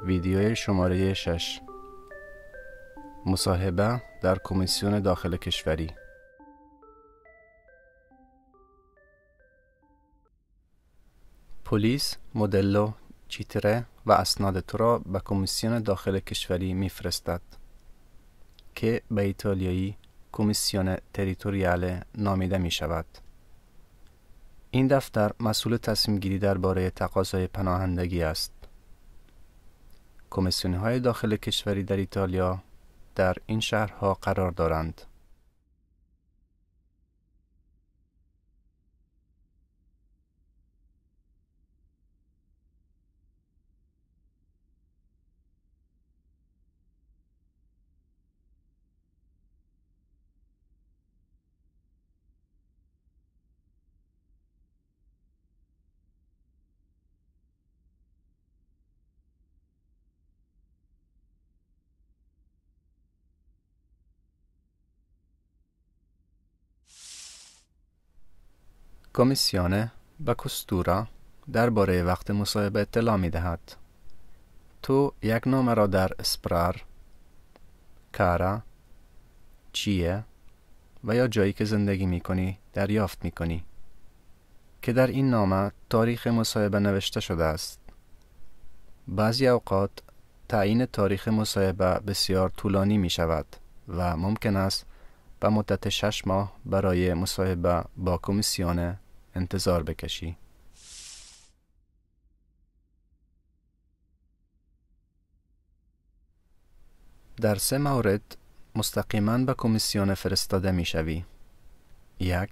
ویدیوی شماره 6. مصاحبه در کمیسیون داخل کشوری. پلیس مدلو، چیتره و اسناد تو را به کمیسیون داخل کشوری میفرستد که به ایتالیایی کمیسیون تریتوریاله نامیده می شود. این دفتر مسئول تصمیم گیری درباره تقاضای پناهندگی است. کمیسیون های داخل کشوری در ایتالیا در این شهرها قرار دارند: کمیسیونه به کستورا درباره وقت مصاحبه اطلاع می دهد. تو یک نامه را در اسپرار، کارا، چیه و یا جایی که زندگی می کنی دریافت می کنی که در این نامه تاریخ مصاحبه نوشته شده است. بعضی اوقات تعیین تاریخ مصاحبه بسیار طولانی می شود و ممکن است به مدت 6 ماه برای مصاحبه با کمیسیون انتظار بکشی. در 3 مورد مستقیما به کمیسیون فرستاده می شوی. 1.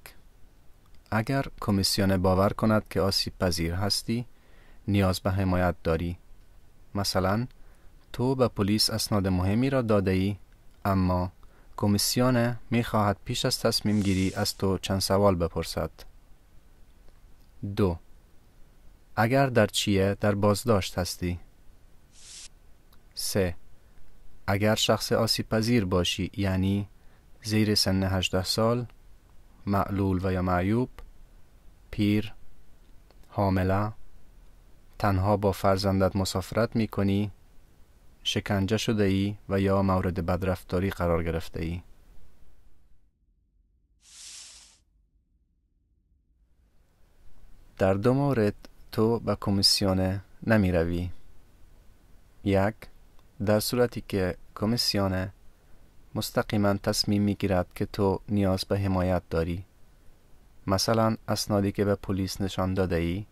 اگر کمیسیون باور کند که آسیب پذیر هستی، نیاز به حمایت داری. مثلا تو به پلیس اسناد مهمی را داده ای، اما کمیسیون می خواهد پیش از تصمیم گیری از تو چند سوال بپرسد. 2. اگر در چیه در بازداشت هستی. 3. اگر شخص آسیب پذیر باشی، یعنی زیر سن 18 سال، معلول و یا معیوب، پیر، حامله، تنها با فرزندت مسافرت می کنی، شکنجه شده ای و یا مورد بدرفتاری قرار گرفته ای. در 2 مورد تو به کمیسیون نمی روی. 1. در صورتی که کمیسیون مستقیما تصمیم می گیرد که تو نیاز به حمایت داری. مثلا اسنادی که به پلیس نشان داده ای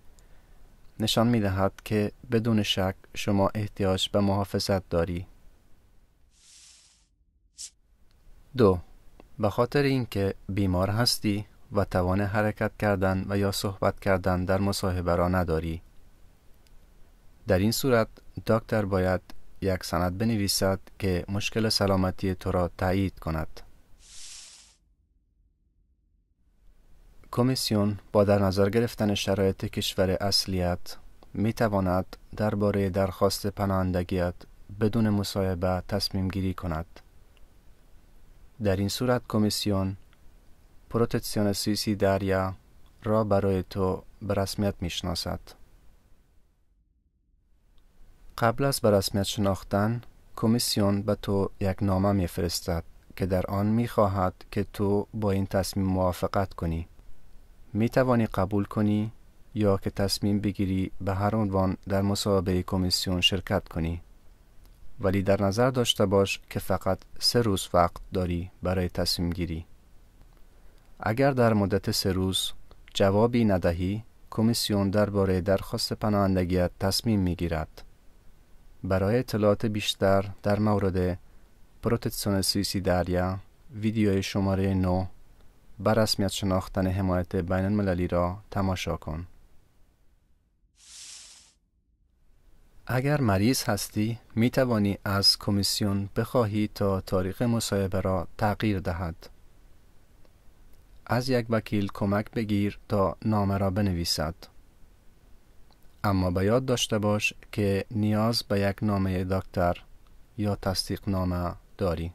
نشان می دهد که بدون شک شما احتیاج به محافظت داری. 2. به خاطر اینکه بیمار هستی و توان حرکت کردن و یا صحبت کردن در مصاحبه را نداری. در این صورت دکتر باید یک سند بنویسد که مشکل سلامتی تو را تایید کند. کمیسیون با در نظر گرفتن شرایط کشور اصلیت می تواند درباره درخواست پناهندگیت بدون مصاحبه تصمیم گیری کند. در این صورت کمیسیون پروتکسیون سویسیداریا را برای تو به رسمیت می شناسد. قبل از به رسمیت شناختن، کمیسیون به تو یک نامه می فرستد که در آن می خواهد که تو با این تصمیم موافقت کنی. می توانی قبول کنی یا که تصمیم بگیری به هر عنوان در مصاحبه کمیسیون شرکت کنی. ولی در نظر داشته باش که فقط 3 روز وقت داری برای تصمیم گیری. اگر در مدت 3 روز جوابی ندهی، کمیسیون درباره درخواست پناهندگیت تصمیم می گیرد. برای اطلاعات بیشتر در مورد پروتکسیون سویسیداریا، ویدیوی شماره 9 به رسمیت شناختن حمایت بین المللی را تماشا کن. اگر مریض هستی، می توانی از کمیسیون بخواهی تا تاریخ مصاحبه را تغییر دهد. از یک وکیل کمک بگیر تا نامه را بنویسد. اما به یاد داشته باش که نیاز به یک نامه دکتر یا تصدیق نامه داری.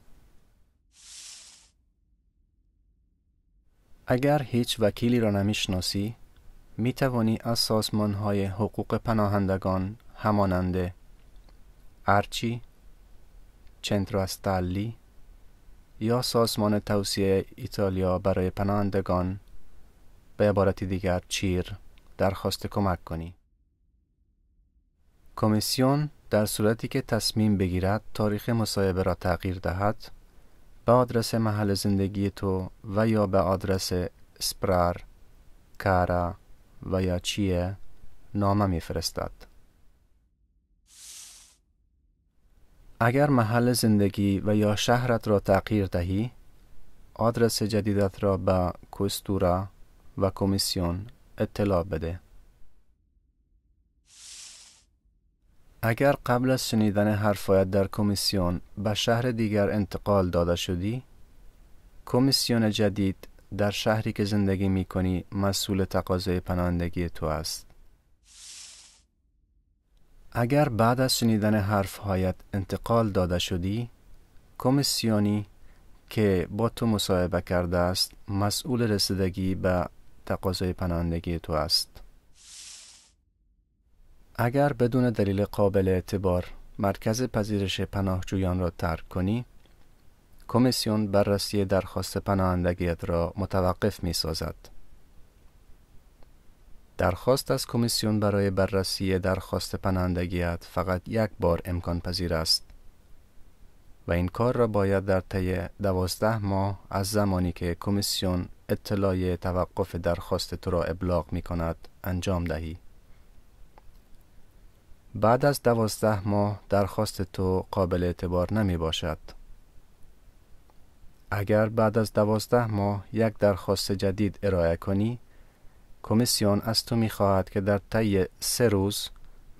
اگر هیچ وکیلی را نمیشناسی، می توانی از سازمان های حقوق پناهندگان همانند ارچی، چنترو استالی یا سازمان توسعه ایتالیا برای پناهندگان، به عبارت دیگر چیر، درخواست کمک کنی. کمیسیون در صورتی که تصمیم بگیرد تاریخ مصاحبه را تغییر دهد، به آدرس محل زندگی تو و یا به آدرس اسپرار، کارا و یا چیه نامه می‌فرستد. اگر محل زندگی و یا شهرت را تغییر دهی، آدرس جدیدت را به کوستورا و کمیسیون اطلاع بده. اگر قبل از شنیدن حرفایت در کمیسیون به شهر دیگر انتقال داده شدی، کمیسیون جدید در شهری که زندگی می کنی مسئول تقاضای پناهندگی تو است. اگر بعد از شنیدن حرفهایت انتقال داده شدی، کمیسیونی که با تو مصاحبه کرده است مسئول رسیدگی به تقاضای پناهندگی تو است. اگر بدون دلیل قابل اعتبار مرکز پذیرش پناهجویان را ترک کنی، کمیسیون بررسی درخواست پناهندگیت را متوقف می سازد. درخواست از کمیسیون برای بررسی درخواست پناهندگیت فقط یک بار امکان پذیر است و این کار را باید در طی 12 ماه از زمانی که کمیسیون اطلاع توقف درخواست تو را ابلاغ می کند انجام دهی. بعد از 12 ماه درخواست تو قابل اعتبار نمی باشد. اگر بعد از 12 ماه یک درخواست جدید ارائه کنی، کمیسیون از تو می خواهد که در طی 3 روز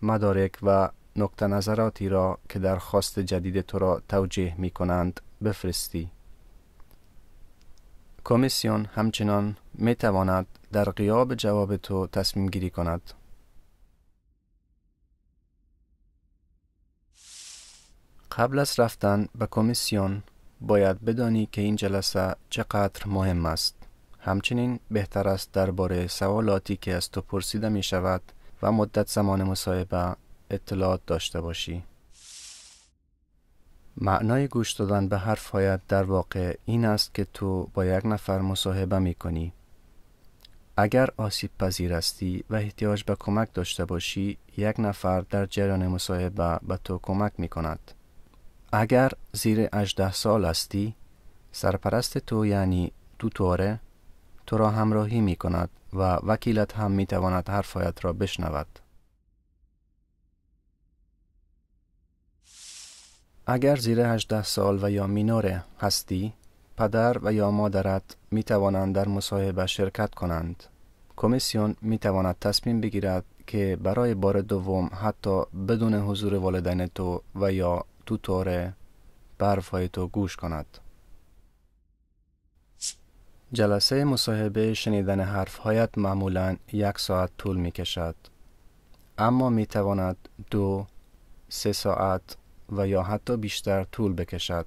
مدارک و نقطه نظراتی را که درخواست جدید تو را توجیه می کنند بفرستی. کمیسیون همچنان می تواند در غیاب جواب تو تصمیم گیری کند. قبل از رفتن به کمیسیون باید بدانی که این جلسه چقدر مهم است. همچنین بهتر است درباره سوالاتی که از تو پرسیده می شود و مدت زمان مصاحبه اطلاعات داشته باشی. معنای گوش دادن به حرفهایت در واقع این است که تو با یک نفر مصاحبه می کنی. اگر آسیب پذیر هستی و احتیاج به کمک داشته باشی، یک نفر در جریان مصاحبه به تو کمک می کند. اگر زیر 18 سال هستی، سرپرست تو یعنی توتوره تو را همراهی می کند و وکیلت هم می تواند حرفایت را بشنود. اگر زیر 18 سال و یا مینور هستی، پدر و یا مادرت می توانند در مصاحبه شرکت کنند. کمیسیون می تواند تصمیم بگیرد که برای بار دوم حتی بدون حضور والدین تو و یا توتوره به حرفهای تو گوش کند. جلسه مصاحبه شنیدن حرفهایت معمولاً 1 ساعت طول می کشد، اما می تواند 2-3 ساعت و یا حتی بیشتر طول بکشد.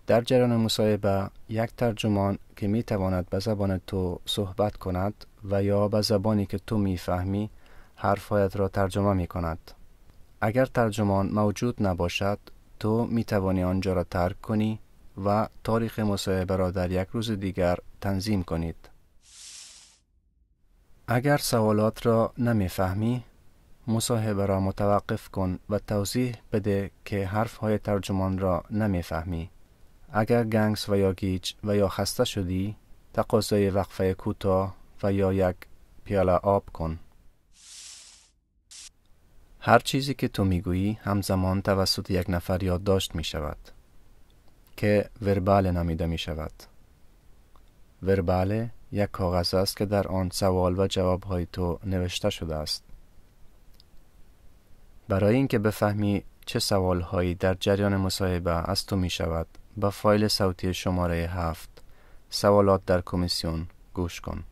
در جریان مصاحبه یک ترجمان که می تواند به زبان تو صحبت کند و یا به زبانی که تو می فهمی حرفهایت را ترجمه می کند. اگر ترجمان موجود نباشد، تو می توانی آنجا را ترک کنی و تاریخ مصاحبه را در یک روز دیگر تنظیم کنید. اگر سوالات را نمی فهمی، مصاحبه را متوقف کن و توضیح بده که حرفهای ترجمان را نمی فهمی. اگر گنگس و یا گیج و یا خسته شدی، تقاضای وقفه کوتاه و یا یک پیاله آب کن. هر چیزی که تو میگویی همزمان توسط یک نفر یادداشت می شود که وربال نامیده می شود. وربال یک کاغذ است که در آن سوال و جوابهای تو نوشته شده است. برای اینکه بفهمی چه سوالهایی در جریان مصاحبه از تو می شود، با فایل صوتی شماره 7 سوالات در کمیسیون گوش کن.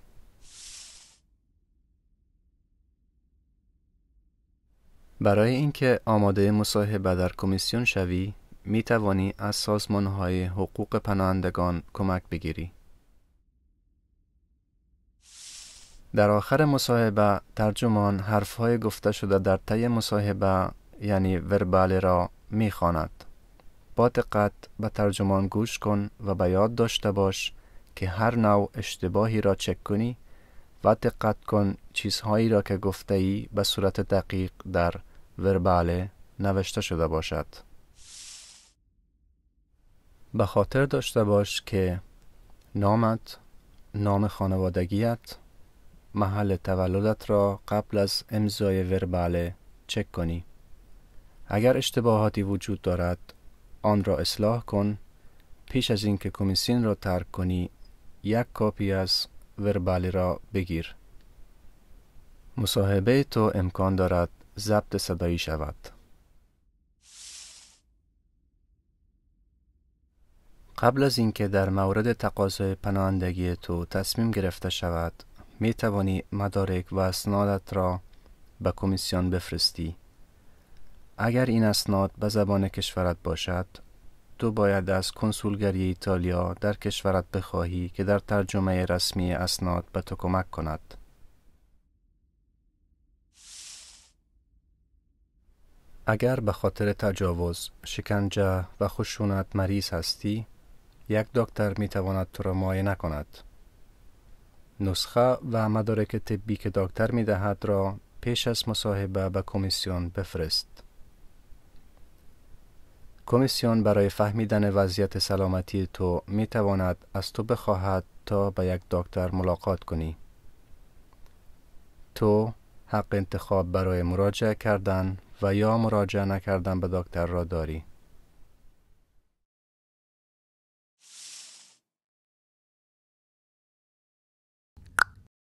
برای اینکه آماده مصاحبه در کمیسیون شوی، می توانی از سازمان‌های حقوق پناهندگان کمک بگیری. در آخر مصاحبه ترجمان حرفهای گفته شده در طی مصاحبه یعنی ورباله را می‌خواند. با دقت به ترجمان گوش کن و به یاد داشته باش که هر نوع اشتباهی را چک کنی و دقت کن چیزهایی را که گفته ای به صورت دقیق در ورباله نوشته شده باشد. به خاطر داشته باش که نامت، نام خانوادگیت، محل تولدت را قبل از امضای ورباله چک کنی. اگر اشتباهاتی وجود دارد آن را اصلاح کن. پیش از اینکه کمیسیون را ترک کنی یک کاپی از ورباله را بگیر. مصاحبه تو امکان دارد ضبط صدایی شود. قبل از اینکه در مورد تقاضای پناهندگی تو تصمیم گرفته شود می توانی مدارک و اسنادت را به کمیسیون بفرستی. اگر این اسناد به زبان کشورت باشد تو باید از کنسولگری ایتالیا در کشورت بخواهی که در ترجمه رسمی اسناد به تو کمک کند. اگر به خاطر تجاوز، شکنجه و خشونت مریض هستی، یک دکتر می تواند تو را معاینه کند. نسخه و مدارک طبی که دکتر می دهد را پیش از مصاحبه به کمیسیون بفرست. کمیسیون برای فهمیدن وضعیت سلامتی تو می تواند از تو بخواهد تا با یک دکتر ملاقات کنی. تو حق انتخاب برای مراجعه کردن و یا مراجعه نکردن به دکتر را داری.